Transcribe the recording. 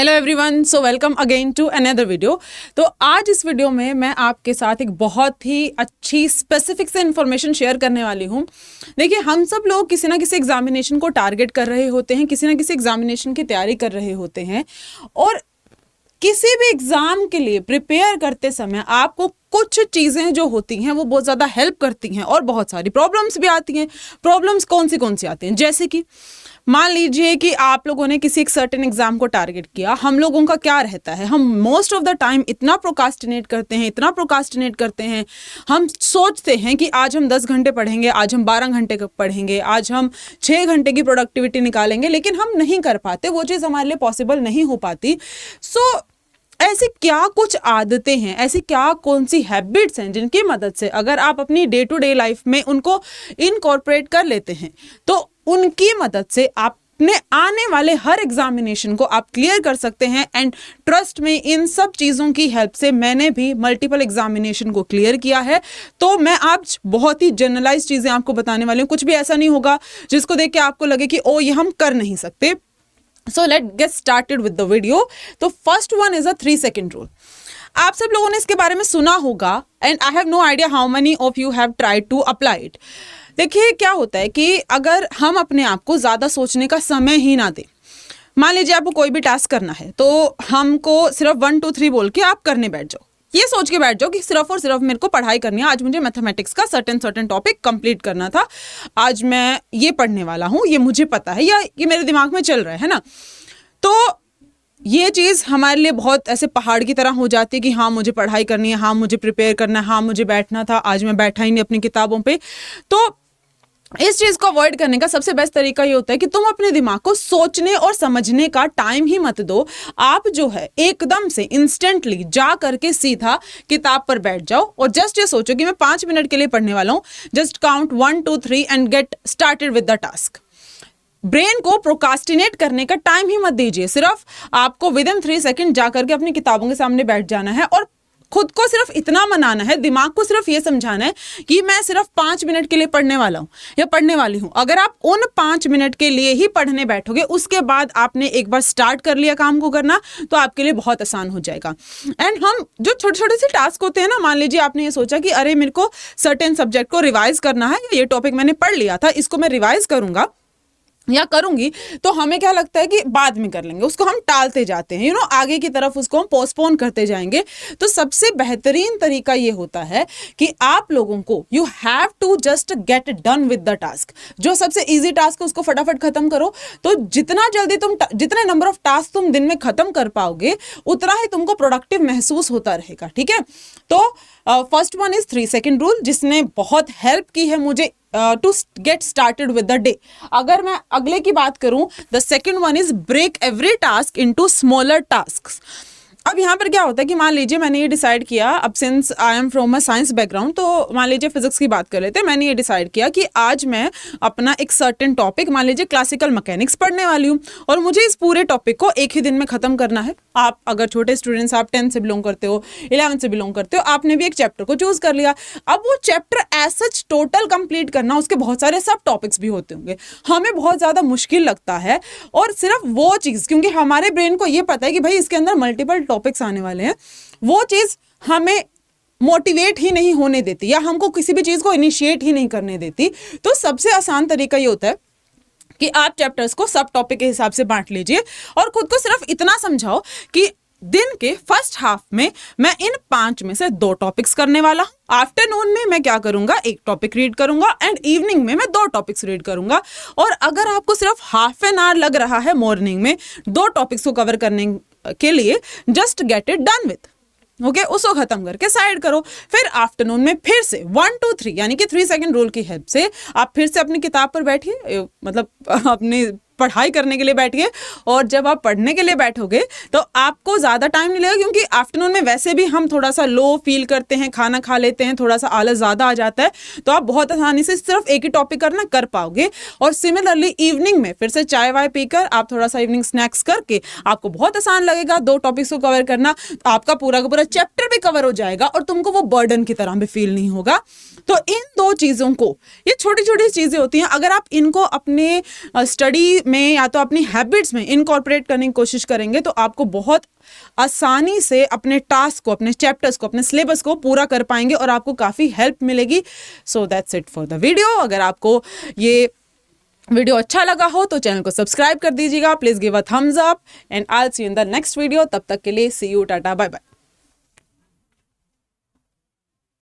Hello everyone, so welcome again to another video. तो आज इस वीडियो में मैं आपके साथ एक बहुत ही अच्छी स्पेसिफिक से इन्फॉर्मेशन शेयर करने वाली हूँ। देखिए, हम सब लोग किसी ना किसी एग्जामिनेशन को टारगेट कर रहे होते हैं, किसी ना किसी एग्जामिनेशन की तैयारी कर रहे होते हैं और किसी भी एग्जाम के लिए प्रिपेयर करते समय आपको कुछ चीज़ें जो होती हैं वो बहुत ज़्यादा हेल्प करती हैं और बहुत सारी प्रॉब्लम्स भी आती हैं। प्रॉब्लम्स कौन सी आती हैं? जैसे कि मान लीजिए कि आप लोगों ने किसी एक सर्टेन एग्जाम को टारगेट किया। हम लोगों का क्या रहता है, हम मोस्ट ऑफ द टाइम इतना प्रोकास्टिनेट करते हैं, हम सोचते हैं कि आज हम 10 घंटे पढ़ेंगे, आज हम 12 घंटे पढ़ेंगे, आज हम 6 घंटे की प्रोडक्टिविटी निकालेंगे, लेकिन हम नहीं कर पाते, वो चीज़ हमारे लिए पॉसिबल नहीं हो पाती। ऐसी क्या कुछ आदतें हैं, ऐसी क्या कौन सी हैबिट्स हैं जिनकी मदद से अगर आप अपनी डे टू डे लाइफ में उनको इनकॉर्पोरेट कर लेते हैं तो उनकी मदद से अपने आने वाले हर एग्जामिनेशन को आप क्लियर कर सकते हैं। एंड ट्रस्ट में, इन सब चीज़ों की हेल्प से मैंने भी मल्टीपल एग्जामिनेशन को क्लियर किया है। तो मैं आज बहुत ही जनरलाइज चीज़ें आपको बताने वाली हूँ। कुछ भी ऐसा नहीं होगा जिसको देख के आपको लगे कि ओ ये हम कर नहीं सकते। So let's get started with the video. तो first one is a 3-second rule. आप सब लोगों ने इसके बारे में सुना होगा and I have no idea how many of you have tried to apply it. देखिए, क्या होता है कि अगर हम अपने आप को ज़्यादा सोचने का समय ही ना दें, मान लीजिए आपको कोई भी टास्क करना है तो हमको सिर्फ 1 2 3 बोल के आप करने बैठ जाओ। ये सोच के बैठ जाओ कि सिर्फ और सिर्फ मेरे को पढ़ाई करनी है, आज मुझे मैथमेटिक्स का सर्टेन टॉपिक कंप्लीट करना था, आज मैं ये पढ़ने वाला हूँ, ये मुझे पता है या ये मेरे दिमाग में चल रहा है ना। तो ये चीज़ हमारे लिए बहुत ऐसे पहाड़ की तरह हो जाती है कि हाँ मुझे पढ़ाई करनी है, हाँ मुझे प्रिपेयर करना है, हाँ मुझे बैठना था, आज मैं बैठा ही नहीं अपनी किताबों पे। तो इस चीज़ को अवॉइड करने का सबसे बेस्ट तरीका ये होता है कि तुम अपने दिमाग को सोचने और समझने का टाइम ही मत दो। आप जो है एकदम से इंस्टेंटली जा करके सीधा किताब पर बैठ जाओ और जस्ट ये सोचो कि मैं 5 मिनट के लिए पढ़ने वाला हूँ। Just count 1 2 3 and gate started with the task. Brain को प्रोकास्टिनेट करने का टाइम ही मत दीजिए। सिर्फ आपको विद इन 3 सेकेंड जा करके अपनी किताबों के सामने बैठ जाना है और खुद को सिर्फ इतना मनाना है, दिमाग को सिर्फ ये समझाना है कि मैं सिर्फ 5 मिनट के लिए पढ़ने वाला हूँ या पढ़ने वाली हूँ। अगर आप उन 5 मिनट के लिए ही पढ़ने बैठोगे, उसके बाद आपने एक बार स्टार्ट कर लिया काम को करना, तो आपके लिए बहुत आसान हो जाएगा। एंड हम जो छोटे छोटे से टास्क होते हैं ना, मान लीजिए आपने ये सोचा कि अरे मेरे को सर्टेन सब्जेक्ट को रिवाइज करना है, ये टॉपिक मैंने पढ़ लिया था, इसको मैं रिवाइज करूंगा या करूंगी, तो हमें क्या लगता है कि बाद में कर लेंगे, उसको हम टालते जाते हैं, आगे की तरफ उसको हम पोस्टपोन करते जाएंगे। तो सबसे बेहतरीन तरीका ये होता है कि आप लोगों को you have to just get done with the task. जो सबसे इजी टास्क है उसको फटाफट खत्म करो। तो जितना जल्दी जितने नंबर ऑफ टास्क तुम दिन में खत्म कर पाओगे, उतना ही तुमको प्रोडक्टिव महसूस होता रहेगा। ठीक है, तो first one is 3-second rule, जिसने बहुत हेल्प की है मुझे to get started with the day. अगर मैं अगले की बात करूं, the second one is break every task into smaller tasks. अब यहाँ पर क्या होता है कि मान लीजिए मैंने ये डिसाइड किया, अब since I am from a science background, तो मान लीजिए फिजिक्स की बात कर लेते हैं। मैंने ये डिसाइड किया कि आज मैं अपना एक सर्टेन टॉपिक, मान लीजिए क्लासिकल मैकेनिक्स पढ़ने वाली हूँ और मुझे इस पूरे टॉपिक को एक ही दिन में खत्म करना है। आप अगर छोटे स्टूडेंट्स, आप 10 से बिलोंग करते हो, 11 से बिलोंग करते हो, आपने भी एक चैप्टर को चूज कर लिया। अब वो chapter as such total complete करना, उसके बहुत सारे सब टॉपिक्स भी होते होंगे, हमें बहुत ज़्यादा मुश्किल लगता है। और सिर्फ वो चीज़, क्योंकि हमारे ब्रेन को ये पता है कि भाई इसके अंदर मल्टीपल टॉपिक्स आने वाले हैं, वो चीज़ हमें मोटिवेट ही नहीं होने देती या हमको किसी भी चीज़ को इनिशिएट ही नहीं करने देती। तो सबसे आसान तरीका ये होता है कि आप चैप्टर्स को सब टॉपिक के हिसाब से बांट लीजिए और खुद को सिर्फ इतना समझाओ कि दिन के फर्स्ट हाफ में मैं इन 5 में से 2 टॉपिक्स करने वाला हूँ। आफ्टरनून में मैं क्या करूंगा, 1 टॉपिक रीड करूंगा एंड इवनिंग में मैं 2 टॉपिक्स रीड करूंगा। और अगर आपको सिर्फ हाफ एन आवर लग रहा है मॉर्निंग में 2 टॉपिक्स को कवर करने के लिए, just get it done with. Okay, उसको खत्म करके साइड करो। फिर आफ्टरनून में फिर से 1 2 3 यानी कि 3-second रूल की हेल्प से आप फिर से अपनी किताब पर बैठिए, मतलब अपनी पढ़ाई करने के लिए बैठिए। और जब आप पढ़ने के लिए बैठोगे तो आपको ज़्यादा टाइम नहीं लगेगा, क्योंकि आफ्टरनून में वैसे भी हम थोड़ा सा लो फील करते हैं, खाना खा लेते हैं, थोड़ा सा आलस ज़्यादा आ जाता है। तो आप बहुत आसानी से सिर्फ एक ही टॉपिक करना कर पाओगे। और सिमिलरली इवनिंग में फिर से चाय वाय पीकर आप थोड़ा सा इवनिंग स्नैक्स करके आपको बहुत आसान लगेगा 2 टॉपिक्स को कवर करना। आपका पूरा का पूरा चैप्टर भी कवर हो जाएगा और तुमको वो बर्डन की तरह भी फील नहीं होगा। तो इन 2 चीज़ों को, ये छोटी छोटी चीज़ें होती हैं, अगर आप इनको अपने स्टडी में या तो अपनी हैबिट्स में इनकॉर्पोरेट करने की कोशिश करेंगे तो आपको बहुत आसानी से अपने टास्क को, अपने चैप्टर्स को, अपने सिलेबस को पूरा कर पाएंगे और आपको काफ़ी हेल्प मिलेगी। So that's it for the video. अगर आपको ये वीडियो अच्छा लगा हो तो चैनल को सब्सक्राइब कर दीजिएगा, please give a thumbs up and I will see you in the next video. तब तक के लिए सी यू, टाटा, बाय बाय।